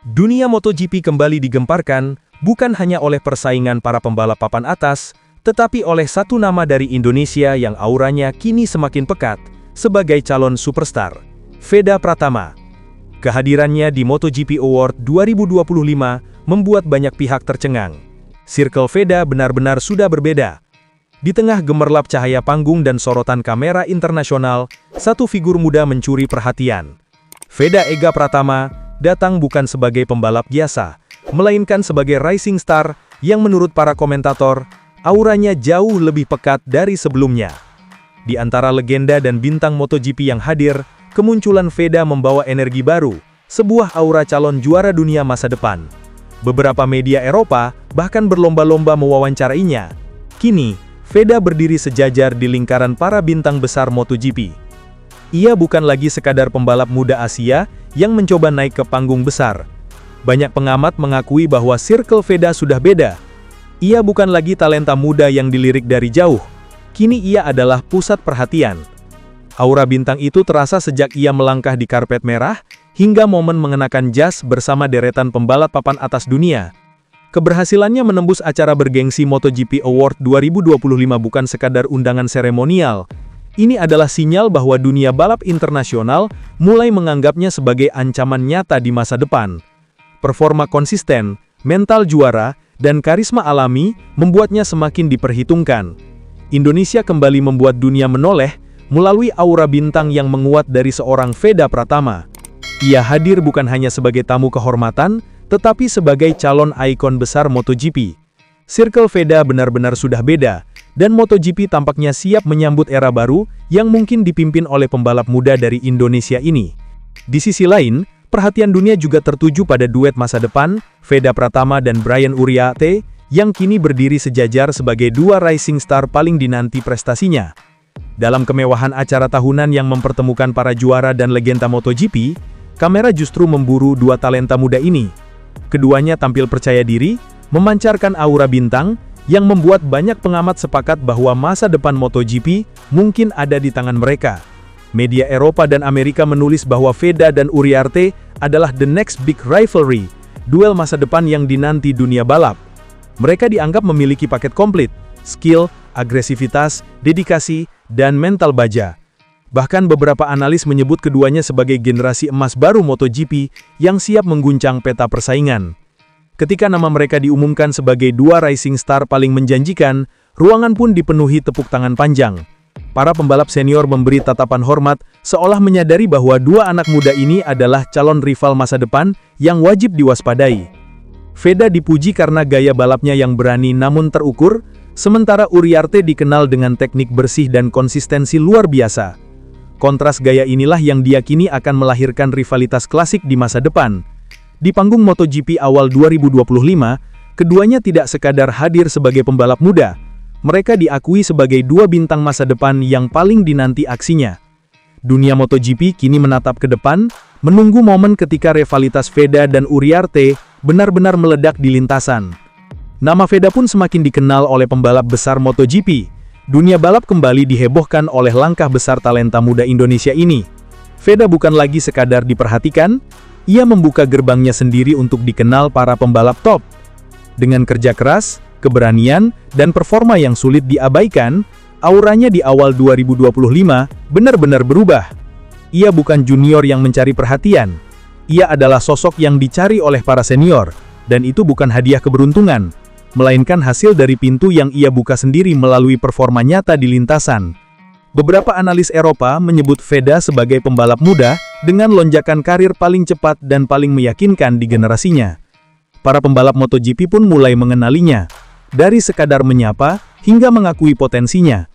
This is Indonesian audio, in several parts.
Dunia MotoGP kembali digemparkan, bukan hanya oleh persaingan para pembalap papan atas, tetapi oleh satu nama dari Indonesia yang auranya kini semakin pekat, sebagai calon superstar, Veda Pratama. Kehadirannya di MotoGP Award 2025 membuat banyak pihak tercengang. Circle Veda benar-benar sudah berbeda. Di tengah gemerlap cahaya panggung dan sorotan kamera internasional, satu figur muda mencuri perhatian. Veda Ega Pratama datang bukan sebagai pembalap biasa, melainkan sebagai rising star yang menurut para komentator, auranya jauh lebih pekat dari sebelumnya. Di antara legenda dan bintang MotoGP yang hadir, kemunculan Veda membawa energi baru, sebuah aura calon juara dunia masa depan. Beberapa media Eropa bahkan berlomba-lomba mewawancarainya. Kini, Veda berdiri sejajar di lingkaran para bintang besar MotoGP. Ia bukan lagi sekadar pembalap muda Asia yang mencoba naik ke panggung besar. Banyak pengamat mengakui bahwa Circle Veda sudah beda. Ia bukan lagi talenta muda yang dilirik dari jauh. Kini ia adalah pusat perhatian. Aura bintang itu terasa sejak ia melangkah di karpet merah, hingga momen mengenakan jas bersama deretan pembalap papan atas dunia. Keberhasilannya menembus acara bergengsi MotoGP Award 2025 bukan sekadar undangan seremonial. Ini adalah sinyal bahwa dunia balap internasional mulai menganggapnya sebagai ancaman nyata di masa depan. Performa konsisten, mental juara, dan karisma alami membuatnya semakin diperhitungkan. Indonesia kembali membuat dunia menoleh melalui aura bintang yang menguat dari seorang Veda Pratama. Ia hadir bukan hanya sebagai tamu kehormatan, tetapi sebagai calon ikon besar MotoGP. Circle Veda benar-benar sudah beda, dan MotoGP tampaknya siap menyambut era baru yang mungkin dipimpin oleh pembalap muda dari Indonesia ini. Di sisi lain, perhatian dunia juga tertuju pada duet masa depan, Veda Pratama dan Brian Uriarte, yang kini berdiri sejajar sebagai dua rising star paling dinanti prestasinya. Dalam kemewahan acara tahunan yang mempertemukan para juara dan legenda MotoGP, kamera justru memburu dua talenta muda ini. Keduanya tampil percaya diri, memancarkan aura bintang, yang membuat banyak pengamat sepakat bahwa masa depan MotoGP mungkin ada di tangan mereka. Media Eropa dan Amerika menulis bahwa Veda dan Uriarte adalah the next big rivalry, duel masa depan yang dinanti dunia balap. Mereka dianggap memiliki paket komplit, skill, agresivitas, dedikasi, dan mental baja. Bahkan beberapa analis menyebut keduanya sebagai generasi emas baru MotoGP yang siap mengguncang peta persaingan. Ketika nama mereka diumumkan sebagai dua rising star paling menjanjikan, ruangan pun dipenuhi tepuk tangan panjang. Para pembalap senior memberi tatapan hormat, seolah menyadari bahwa dua anak muda ini adalah calon rival masa depan yang wajib diwaspadai. Veda dipuji karena gaya balapnya yang berani namun terukur, sementara Uriarte dikenal dengan teknik bersih dan konsistensi luar biasa. Kontras gaya inilah yang diyakini akan melahirkan rivalitas klasik di masa depan. Di panggung MotoGP awal 2025, keduanya tidak sekadar hadir sebagai pembalap muda. Mereka diakui sebagai dua bintang masa depan yang paling dinanti aksinya. Dunia MotoGP kini menatap ke depan, menunggu momen ketika rivalitas Veda dan Uriarte benar-benar meledak di lintasan. Nama Veda pun semakin dikenal oleh pembalap besar MotoGP. Dunia balap kembali dihebohkan oleh langkah besar talenta muda Indonesia ini. Veda bukan lagi sekadar diperhatikan, ia membuka gerbangnya sendiri untuk dikenal para pembalap top. Dengan kerja keras, keberanian, dan performa yang sulit diabaikan, auranya di awal 2025 benar-benar berubah. Ia bukan junior yang mencari perhatian. Ia adalah sosok yang dicari oleh para senior, dan itu bukan hadiah keberuntungan, melainkan hasil dari pintu yang ia buka sendiri melalui performa nyata di lintasan. Beberapa analis Eropa menyebut Veda sebagai pembalap muda dengan lonjakan karir paling cepat dan paling meyakinkan di generasinya. Para pembalap MotoGP pun mulai mengenalinya. Dari sekadar menyapa hingga mengakui potensinya.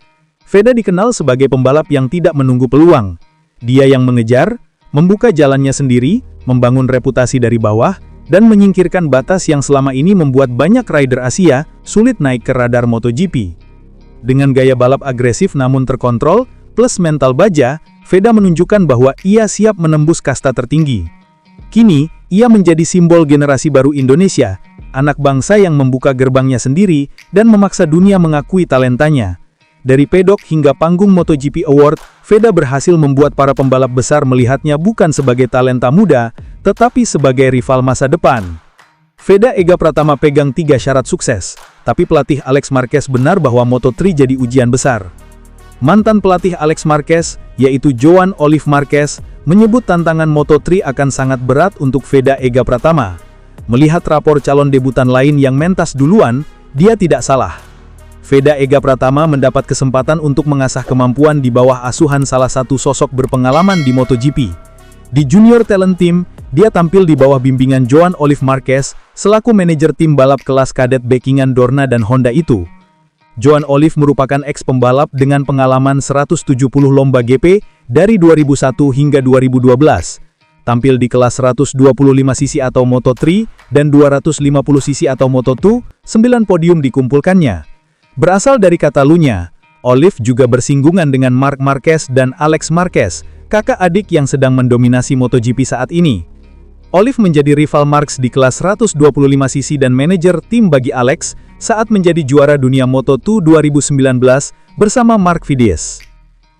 Veda dikenal sebagai pembalap yang tidak menunggu peluang. Dia yang mengejar, membuka jalannya sendiri, membangun reputasi dari bawah, dan menyingkirkan batas yang selama ini membuat banyak rider Asia sulit naik ke radar MotoGP. Dengan gaya balap agresif namun terkontrol, plus mental baja, Veda menunjukkan bahwa ia siap menembus kasta tertinggi. Kini, ia menjadi simbol generasi baru Indonesia, anak bangsa yang membuka gerbangnya sendiri dan memaksa dunia mengakui talentanya. Dari pedok hingga panggung MotoGP Award, Veda berhasil membuat para pembalap besar melihatnya bukan sebagai talenta muda, tetapi sebagai rival masa depan. Veda Ega Pratama pegang 3 syarat sukses, tapi pelatih Alex Marquez benar bahwa Moto3 jadi ujian besar. Mantan pelatih Alex Marquez, yaitu Joan Olive Marquez, menyebut tantangan Moto3 akan sangat berat untuk Veda Ega Pratama. Melihat rapor calon debutan lain yang mentas duluan, dia tidak salah. Veda Ega Pratama mendapat kesempatan untuk mengasah kemampuan di bawah asuhan salah satu sosok berpengalaman di MotoGP. Di Junior Talent Team, dia tampil di bawah bimbingan Joan Olive Marquez, selaku manajer tim balap kelas kadet backingan Dorna dan Honda itu. Joan Olive merupakan eks-pembalap dengan pengalaman 170 lomba GP dari 2001 hingga 2012. Tampil di kelas 125cc atau Moto3 dan 250cc atau Moto2, 9 podium dikumpulkannya. Berasal dari Catalunya, Olive juga bersinggungan dengan Marc Marquez dan Alex Marquez, kakak adik yang sedang mendominasi MotoGP saat ini. Olive menjadi rival Marquez di kelas 125cc dan manajer tim bagi Alex saat menjadi juara dunia Moto2 2019 bersama Marc Vidies.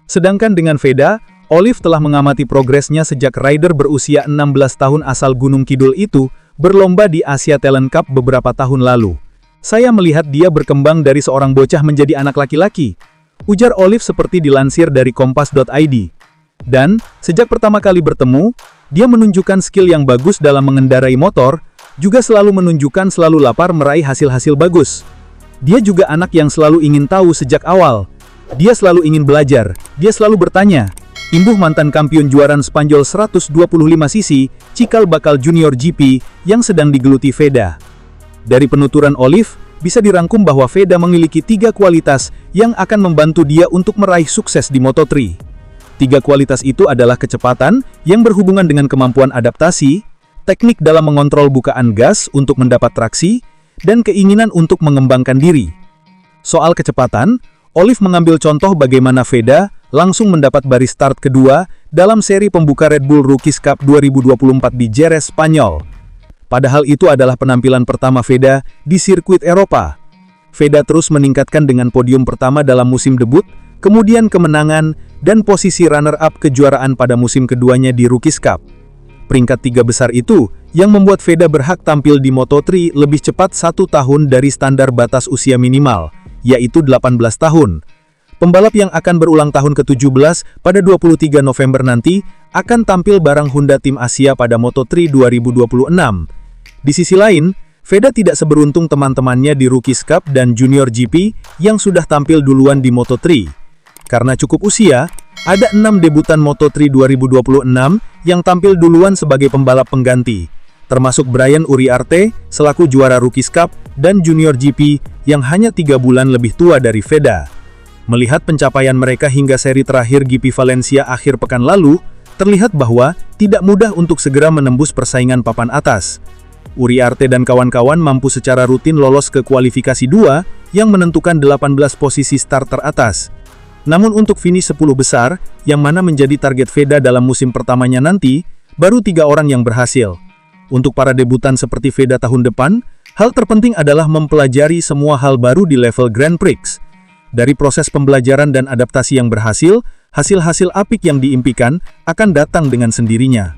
Sedangkan dengan Veda, Olive telah mengamati progresnya sejak rider berusia 16 tahun asal Gunung Kidul itu berlomba di Asia Talent Cup beberapa tahun lalu. Saya melihat dia berkembang dari seorang bocah menjadi anak laki-laki, ujar Olive seperti dilansir dari kompas.id. Dan, sejak pertama kali bertemu, dia menunjukkan skill yang bagus dalam mengendarai motor, juga selalu menunjukkan selalu lapar meraih hasil-hasil bagus. Dia juga anak yang selalu ingin tahu sejak awal. Dia selalu ingin belajar, dia selalu bertanya, imbuh mantan kampion juaran Spanyol 125cc, cikal bakal Junior GP, yang sedang digeluti Veda. Dari penuturan Olive, bisa dirangkum bahwa Veda memiliki 3 kualitas yang akan membantu dia untuk meraih sukses di Moto3. 3 kualitas itu adalah kecepatan, yang berhubungan dengan kemampuan adaptasi, teknik dalam mengontrol bukaan gas untuk mendapat traksi, dan keinginan untuk mengembangkan diri. Soal kecepatan, Olive mengambil contoh bagaimana Veda langsung mendapat baris start kedua dalam seri pembuka Red Bull Rookies Cup 2024 di Jerez, Spanyol. Padahal itu adalah penampilan pertama Veda di sirkuit Eropa. Veda terus meningkatkan dengan podium pertama dalam musim debut, kemudian kemenangan, dan posisi runner-up kejuaraan pada musim keduanya di Rookies Cup. Peringkat 3 besar itu, yang membuat Veda berhak tampil di Moto3 lebih cepat 1 tahun dari standar batas usia minimal, yaitu 18 tahun. Pembalap yang akan berulang tahun ke-17 pada 23 November nanti, akan tampil bareng Honda Tim Asia pada Moto3 2026. Di sisi lain, Veda tidak seberuntung teman-temannya di Rookies Cup dan Junior GP yang sudah tampil duluan di Moto3. Karena cukup usia, ada 6 debutan Moto3 2026 yang tampil duluan sebagai pembalap pengganti, termasuk Brian Uriarte selaku juara Rookies Cup dan Junior GP yang hanya 3 bulan lebih tua dari Veda. Melihat pencapaian mereka hingga seri terakhir GP Valencia akhir pekan lalu, terlihat bahwa tidak mudah untuk segera menembus persaingan papan atas. Uriarte dan kawan-kawan mampu secara rutin lolos ke kualifikasi 2 yang menentukan 18 posisi start teratas. Namun untuk finish 10 besar, yang mana menjadi target Veda dalam musim pertamanya nanti, baru 3 orang yang berhasil. Untuk para debutan seperti Veda tahun depan, hal terpenting adalah mempelajari semua hal baru di level Grand Prix. Dari proses pembelajaran dan adaptasi yang berhasil, hasil-hasil apik yang diimpikan akan datang dengan sendirinya.